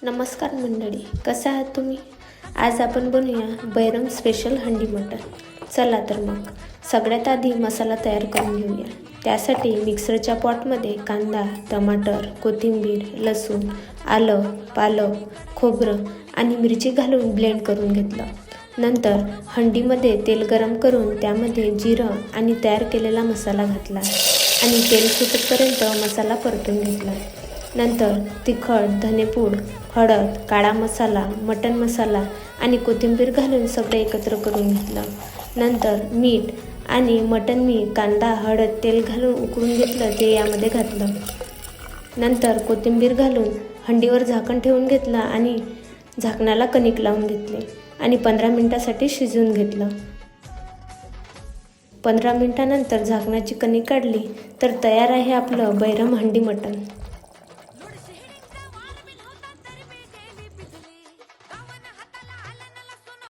नमस्कार मंडळी, कसं आहात तुम्ही? आज आपण बनवूया बैरम स्पेशल हंडी मटण. चला तर मग सगळ्यात आधी मसाला तयार करून घेऊया. त्यासाठी मिक्सरच्या पॉटमध्ये कांदा, टमाटर, कोथिंबीर, लसूण, आलं, पालक, खोबरं आणि मिरची घालून ब्लेंड करून घेतलं. नंतर हंडीमध्ये तेल गरम करून त्यामध्ये जिरं आणि तयार केलेला मसाला घातला आणि तेल सुटेपर्यंत मसाला परतून घेतला. नंतर तिखट, धनेपूड, हळद, काळा मसाला, मटण मसाला आणि कोथिंबीर घालून सगळं एकत्र करून घेतलं. नंतर मीठ आणि मटण कांदा, हळद, तेल घालून उकळून घेतलं ते यामध्ये घातलं. नंतर कोथिंबीर घालून हंडीवर झाकण ठेवून घेतलं आणि झाकणाला कणिक लावून घेतले आणि 15 मिनिटासाठी शिजवून घेतलं. 15 मिनिटानंतर झाकणाची कणिक काढली तर तयार आहे आपलं बैरम हंडी मटण.